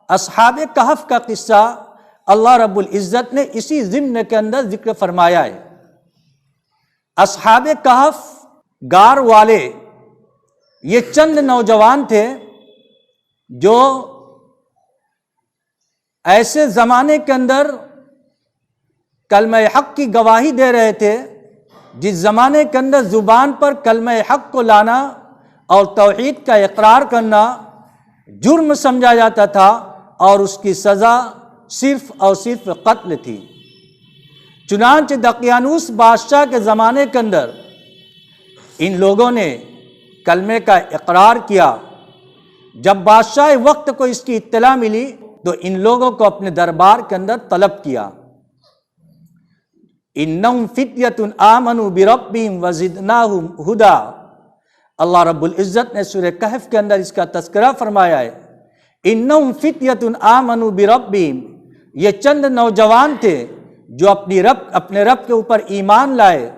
اصحاب کہف کا قصہ اللہ رب العزت نے اسی ضمن کے اندر ذکر فرمایا ہے۔ اصحاب کہف غار والے یہ چند نوجوان تھے جو ایسے زمانے کے اندر کلمہ حق کی گواہی دے رہے تھے جس زمانے کے اندر زبان پر کلمہ حق کو لانا اور توحید کا اقرار کرنا جرم سمجھا جاتا تھا اور اس کی سزا صرف اور صرف قتل تھی۔ چنانچہ دقیانوس بادشاہ کے زمانے کے اندر ان لوگوں نے کلمے کا اقرار کیا۔ جب بادشاہ وقت کو اس کی اطلاع ملی تو ان لوگوں کو اپنے دربار کے اندر طلب کیا۔ انہم فتیۃ آمنوا بربہم وزدناہم ھدی، اللہ رب العزت نے سورہ کہف کے اندر اس کا تذکرہ فرمایا ہے۔ انہم فتیۃ آمنوا بربہم، یہ چند نوجوان تھے جو اپنے رب کے اوپر ایمان لائے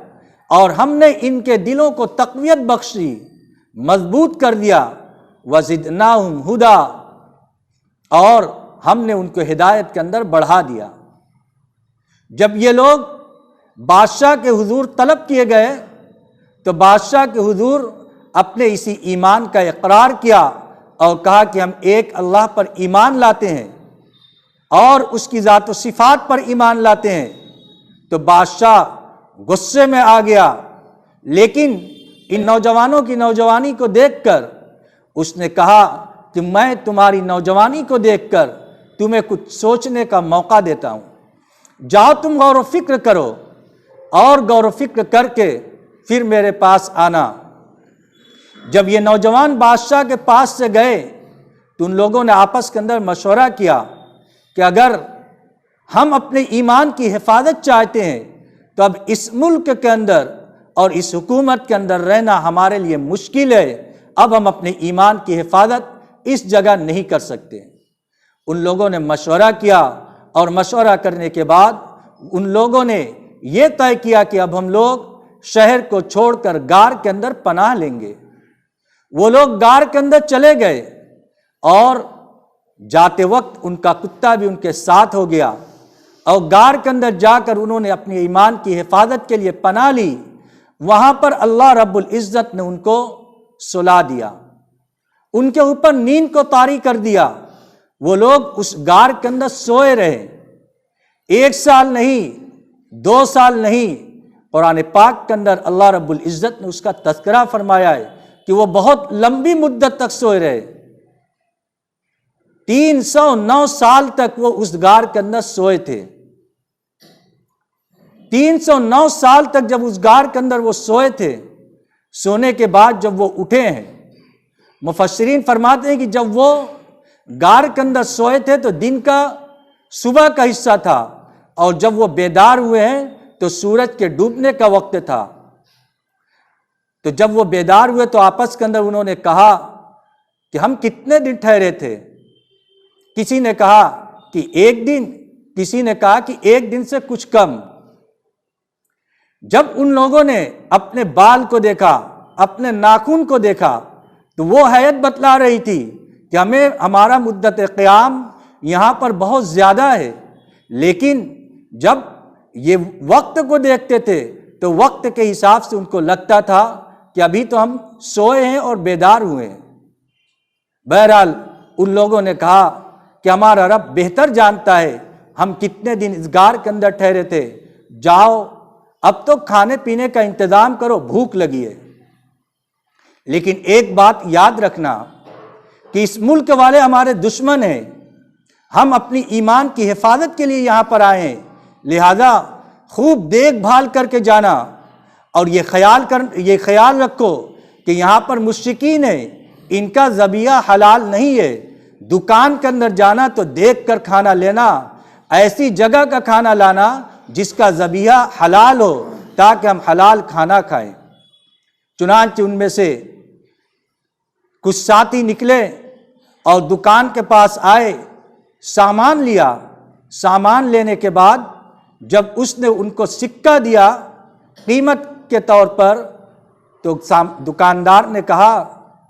اور ہم نے ان کے دلوں کو تقویت بخشی، مضبوط کر دیا۔ وزدناہم ھدی، اور ہم نے ان کو ہدایت کے اندر بڑھا دیا۔ جب یہ لوگ بادشاہ کے حضور طلب کیے گئے تو بادشاہ کے حضور اپنے اسی ایمان کا اقرار کیا اور کہا کہ ہم ایک اللہ پر ایمان لاتے ہیں اور اس کی ذات و صفات پر ایمان لاتے ہیں۔ تو بادشاہ غصے میں آ گیا، لیکن ان نوجوانوں کی نوجوانی کو دیکھ کر اس نے کہا کہ میں تمہاری نوجوانی کو دیکھ کر تمہیں کچھ سوچنے کا موقع دیتا ہوں، جاؤ تم غور و فکر کرو اور غور و فکر کر کے پھر میرے پاس آنا۔ جب یہ نوجوان بادشاہ کے پاس سے گئے تو ان لوگوں نے آپس کے اندر مشورہ کیا کہ اگر ہم اپنے ایمان کی حفاظت چاہتے ہیں تو اب اس ملک کے اندر اور اس حکومت کے اندر رہنا ہمارے لیے مشکل ہے، اب ہم اپنے ایمان کی حفاظت اس جگہ نہیں کر سکتے۔ ان لوگوں نے مشورہ کیا اور مشورہ کرنے کے بعد ان لوگوں نے یہ طے کیا کہ اب ہم لوگ شہر کو چھوڑ کر غار کے اندر پناہ لیں گے۔ وہ لوگ غار کے اندر چلے گئے اور جاتے وقت ان کا کتا بھی ان کے ساتھ ہو گیا، اور غار کے اندر جا کر انہوں نے اپنے ایمان کی حفاظت کے لیے پناہ لی۔ وہاں پر اللہ رب العزت نے ان کو سلا دیا، ان کے اوپر نیند کو طاری کر دیا۔ وہ لوگ اس غار کے اندر سوئے رہے، 1 سال نہیں، 2 سال نہیں، قرآن پاک کے اندر اللہ رب العزت نے اس کا تذکرہ فرمایا ہے کہ وہ بہت لمبی مدت تک سوئے رہے۔ 309 سال تک وہ اس غار کے اندر سوئے تھے۔ 309 سال تک جب اس غار کے اندر وہ سوئے تھے، سونے کے بعد جب وہ اٹھے ہیں، مفسرین فرماتے ہیں کہ جب وہ غار کے اندر سوئے تھے تو دن کا صبح کا حصہ تھا، اور جب وہ بیدار ہوئے ہیں تو سورج کے ڈوبنے کا وقت تھا۔ تو جب وہ بیدار ہوئے تو آپس کے اندر انہوں نے کہا کہ ہم کتنے دن ٹھہرے تھے؟ کسی نے کہا کہ 1 دن، کسی نے کہا کہ 1 دن سے کچھ کم۔ جب ان لوگوں نے اپنے بال کو دیکھا، اپنے ناخن کو دیکھا، تو وہ حیرت بتلا رہی تھی کہ ہمارا مدت قیام یہاں پر بہت زیادہ ہے، لیکن جب یہ وقت کو دیکھتے تھے تو وقت کے حساب سے ان کو لگتا تھا کہ ابھی تو ہم سوئے ہیں اور بیدار ہوئے ہیں۔ بہرحال ان لوگوں نے کہا کہ ہمارا رب بہتر جانتا ہے ہم کتنے دن اس غار کے اندر ٹھہرے تھے، جاؤ اب تو کھانے پینے کا انتظام کرو، بھوک لگی ہے۔ لیکن ایک بات یاد رکھنا کہ اس ملک والے ہمارے دشمن ہیں، ہم اپنی ایمان کی حفاظت کے لیے یہاں پر آئے ہیں، لہذا خوب دیکھ بھال کر کے جانا، اور یہ خیال رکھو کہ یہاں پر مشرکین ہیں، ان کا ذبیحہ حلال نہیں ہے۔ دکان کے اندر جانا تو دیکھ کر کھانا لینا، ایسی جگہ کا کھانا لانا جس کا ذبیحہ حلال ہو تاکہ ہم حلال کھانا کھائیں۔ چنانچہ ان میں سے کچھ ساتھی نکلے اور دکان کے پاس آئے، سامان لیا۔ سامان لینے کے بعد جب اس نے ان کو سکہ دیا قیمت کے طور پر، تو دکاندار نے کہا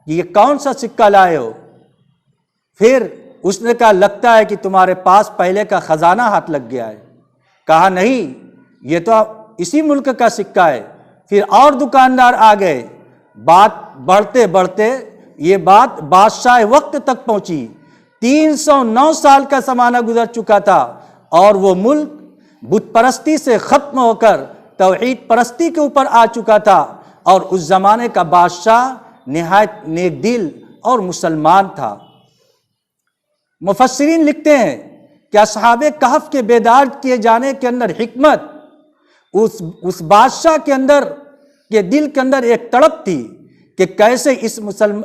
کہ یہ کون سا سکہ لائے ہو؟ پھر اس نے کہا لگتا ہے کہ تمہارے پاس پہلے کا خزانہ ہاتھ لگ گیا ہے۔ کہا نہیں، یہ تو اسی ملک کا سکہ ہے۔ پھر اور دکاندار آ گئے، بات بڑھتے بڑھتے یہ بات بادشاہ وقت تک پہنچی۔ 309 سال کا زمانہ گزر چکا تھا اور وہ ملک بت پرستی سے ختم ہو کر توحید پرستی کے اوپر آ چکا تھا، اور اس زمانے کا بادشاہ نہایت نیک دل اور مسلمان تھا۔ مفسرین لکھتے ہیں کہ اصحاب کہف کے بیدار کیے جانے کے اندر حکمت، اس بادشاہ کے اندر کے دل کے اندر ایک تڑپ تھی کہ کیسے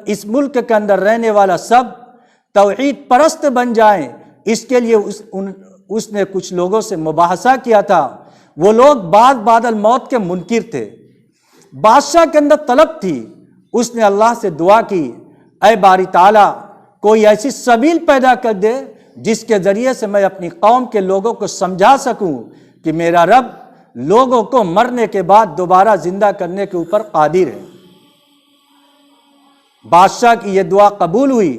اس ملک کے اندر رہنے والا سب توحید پرست بن جائیں۔ اس کے لیے اس نے کچھ لوگوں سے مباحثہ کیا تھا۔ وہ لوگ بعد الموت کے منکر تھے۔ بادشاہ کے اندر طلب تھی، اس نے اللہ سے دعا کی، اے باری تعالیٰ کوئی ایسی سبیل پیدا کر دے جس کے ذریعے سے میں اپنی قوم کے لوگوں کو سمجھا سکوں کہ میرا رب لوگوں کو مرنے کے بعد دوبارہ زندہ کرنے کے اوپر قادر ہے۔ بادشاہ کی یہ دعا قبول ہوئی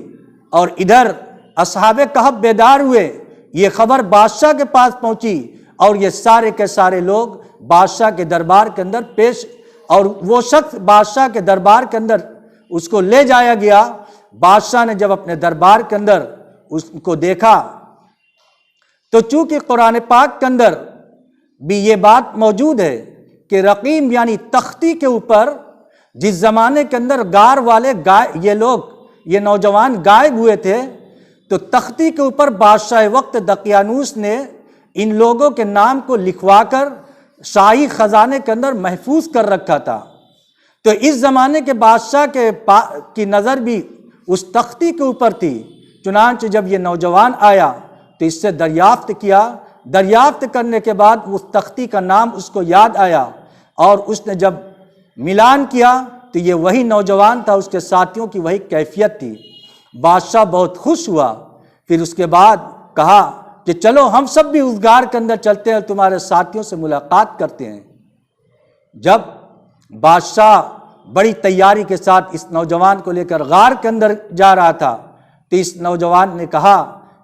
اور ادھر اصحاب کہف بیدار ہوئے۔ یہ خبر بادشاہ کے پاس پہنچی اور یہ سارے کے سارے لوگ بادشاہ کے دربار کے اندر پیش، اور وہ شخص بادشاہ کے دربار کے اندر اس کو لے جایا گیا۔ بادشاہ نے جب اپنے دربار کے اندر اس کو دیکھا تو چونکہ قرآن پاک کے اندر بھی یہ بات موجود ہے کہ رقیم یعنی تختی کے اوپر جس زمانے کے اندر غار والے یہ نوجوان غائب ہوئے تھے، تو تختی کے اوپر بادشاہ وقت دقیانوس نے ان لوگوں کے نام کو لکھوا کر شاہی خزانے کے اندر محفوظ کر رکھا تھا۔ تو اس زمانے کے بادشاہ کی نظر بھی اس تختی کے اوپر تھی۔ چنانچہ جب یہ نوجوان آیا تو اس سے دریافت کیا، دریافت کرنے کے بعد اس تختی کا نام اس کو یاد آیا، اور اس نے جب ملان کیا تو یہ وہی نوجوان تھا، اس کے ساتھیوں کی وہی کیفیت تھی۔ بادشاہ بہت خوش ہوا۔ پھر اس کے بعد کہا کہ چلو ہم سب بھی اس غار کے اندر چلتے ہیں، تمہارے ساتھیوں سے ملاقات کرتے ہیں۔ جب بادشاہ بڑی تیاری کے ساتھ اس نوجوان کو لے کر غار کے اندر جا رہا تھا تو اس نوجوان نے کہا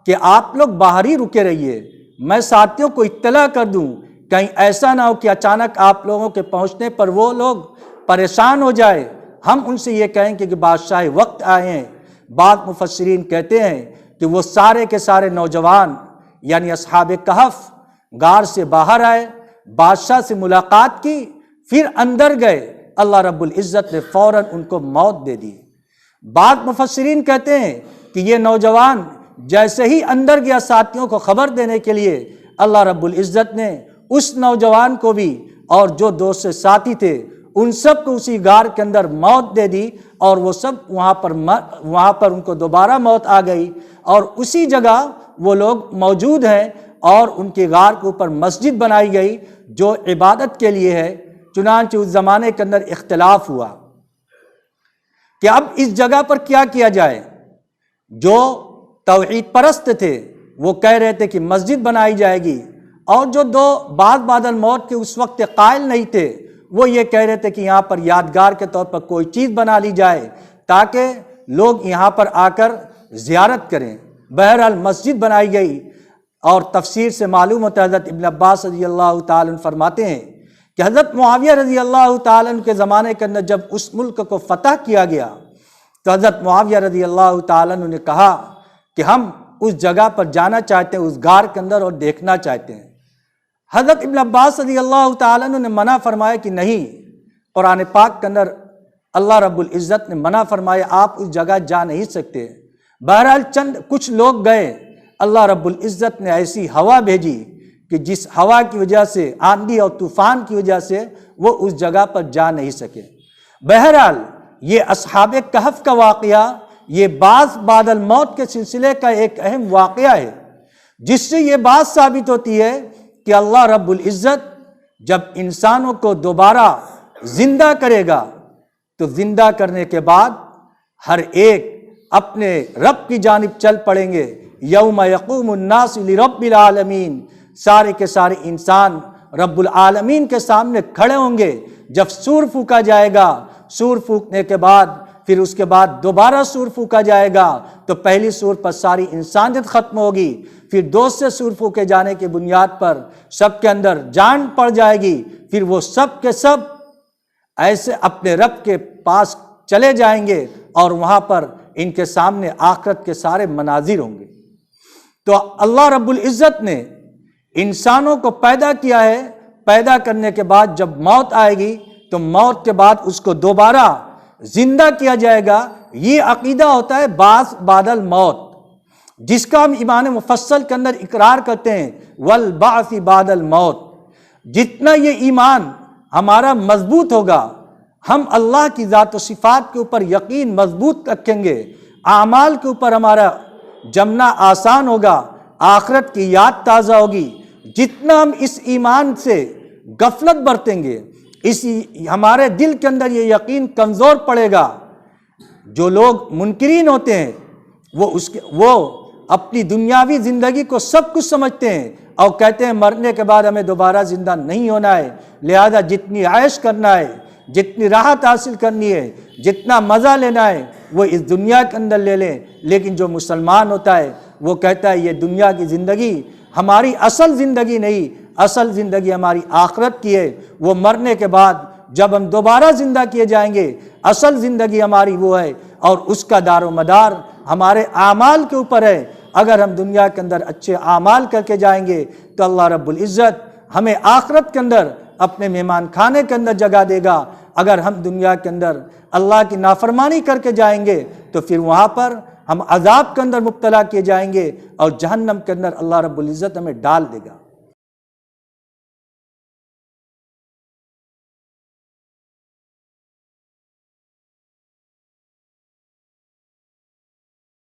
کہ آپ لوگ باہر ہی رکے رہیے، میں ساتھیوں کو اطلاع کر دوں، کہیں ایسا نہ ہو کہ اچانک آپ لوگوں کے پہنچنے پر وہ لوگ پریشان ہو جائے، ہم ان سے یہ کہیں کہ بادشاہ وقت آئے ہیں۔ بعض مفسرین کہتے ہیں کہ وہ سارے کے سارے نوجوان یعنی اصحاب کہف غار سے باہر آئے، بادشاہ سے ملاقات کی، پھر اندر گئے۔ اللہ رب العزت نے فوراً ان کو موت دے دی۔ بعض مفسرین کہتے ہیں کہ یہ نوجوان جیسے ہی اندر گیا ساتھیوں کو خبر دینے کے لیے، اللہ رب العزت نے اس نوجوان کو بھی اور جو دوست سے ساتھی تھے ان سب کو اسی غار کے اندر موت دے دی، اور وہ سب وہاں پر ان کو دوبارہ موت آ گئی، اور اسی جگہ وہ لوگ موجود ہیں، اور ان کے غار کے اوپر مسجد بنائی گئی جو عبادت کے لیے ہے۔ چنانچہ اس زمانے کے اندر اختلاف ہوا کہ اب اس جگہ پر کیا کیا جائے۔ جو توحید پرست تھے وہ کہہ رہے تھے کہ مسجد بنائی جائے گی، اور جو دو بعد الموت کے اس وقت قائل نہیں تھے وہ یہ کہہ رہے تھے کہ یہاں پر یادگار کے طور پر کوئی چیز بنا لی جائے تاکہ لوگ یہاں پر آ کر زیارت کریں۔ بہرحال مسجد بنائی گئی، اور تفسیر سے معلوم ہوتا ہے حضرت ابن عباس رضی اللہ تعالیٰ عنہ فرماتے ہیں کہ حضرت معاویہ رضی اللہ تعالیٰ عنہ کے زمانے کے اندر جب اس ملک کو فتح کیا گیا تو حضرت معاویہ رضی اللہ تعالیٰ عنہ نے کہا کہ ہم اس جگہ پر جانا چاہتے ہیں، اس غار کے اندر، اور دیکھنا چاہتے ہیں۔ حضرت ابن عباس رضی اللہ تعالیٰ عنہ نے منع فرمایا کہ نہیں، قرآن پاک کے اندر اللہ رب العزت نے منع فرمایا، آپ اس جگہ جا نہیں سکتے۔ بہرحال کچھ لوگ گئے، اللہ رب العزت نے ایسی ہوا بھیجی کہ جس ہوا کی وجہ سے، آندھی اور طوفان کی وجہ سے وہ اس جگہ پر جا نہیں سکے۔ بہرحال یہ اصحاب کہف کا واقعہ یہ بعد الموت کے سلسلے کا ایک اہم واقعہ ہے، جس سے یہ بات ثابت ہوتی ہے کہ اللہ رب العزت جب انسانوں کو دوبارہ زندہ کرے گا تو زندہ کرنے کے بعد ہر ایک اپنے رب کی جانب چل پڑیں گے۔ یوم یقوم الناس لرب العالمین، سارے کے سارے انسان رب العالمین کے سامنے کھڑے ہوں گے۔ جب سور پھونکا جائے گا، سور پھونکنے کے بعد پھر اس کے بعد دوبارہ سور پھونکا جائے گا تو پہلی سور پر ساری انسانیت ختم ہوگی، پھر دوسرے سور پھونکے جانے کی بنیاد پر سب کے اندر جان پڑ جائے گی، پھر وہ سب کے سب ایسے اپنے رب کے پاس چلے جائیں گے اور وہاں پر ان کے سامنے آخرت کے سارے مناظر ہوں گے۔ تو اللہ رب العزت نے انسانوں کو پیدا کیا ہے، پیدا کرنے کے بعد جب موت آئے گی تو موت کے بعد اس کو دوبارہ زندہ کیا جائے گا۔ یہ عقیدہ ہوتا ہے بعث بعد الموت، جس کا ہم ایمان مفصل کے اندر اقرار کرتے ہیں، والبعث بعد الموت۔ جتنا یہ ایمان ہمارا مضبوط ہوگا، ہم اللہ کی ذات و صفات کے اوپر یقین مضبوط رکھیں گے، اعمال کے اوپر ہمارا جمنا آسان ہوگا، آخرت کی یاد تازہ ہوگی۔ جتنا ہم اس ایمان سے غفلت برتیں گے، ہمارے دل کے اندر یہ یقین کمزور پڑے گا۔ جو لوگ منکرین ہوتے ہیں وہ اپنی دنیاوی زندگی کو سب کچھ سمجھتے ہیں اور کہتے ہیں مرنے کے بعد ہمیں دوبارہ زندہ نہیں ہونا ہے، لہذا جتنی عیش کرنا ہے، جتنی راحت حاصل کرنی ہے، جتنا مزہ لینا ہے وہ اس دنیا کے اندر لے لیں۔ لیکن جو مسلمان ہوتا ہے وہ کہتا ہے یہ دنیا کی زندگی ہماری اصل زندگی نہیں، اصل زندگی ہماری آخرت کی ہے۔ وہ مرنے کے بعد جب ہم دوبارہ زندہ کیے جائیں گے، اصل زندگی ہماری وہ ہے اور اس کا دار و مدار ہمارے اعمال کے اوپر ہے۔ اگر ہم دنیا کے اندر اچھے اعمال کر کے جائیں گے تو اللہ رب العزت ہمیں آخرت کے اندر اپنے مہمان خانے کے اندر جگہ دے گا۔ اگر ہم دنیا کے اندر اللہ کی نافرمانی کر کے جائیں گے تو پھر وہاں پر ہم عذاب کے اندر مبتلا کیے جائیں گے اور جہنم کے اندر اللہ رب العزت ہمیں ڈال دے گا۔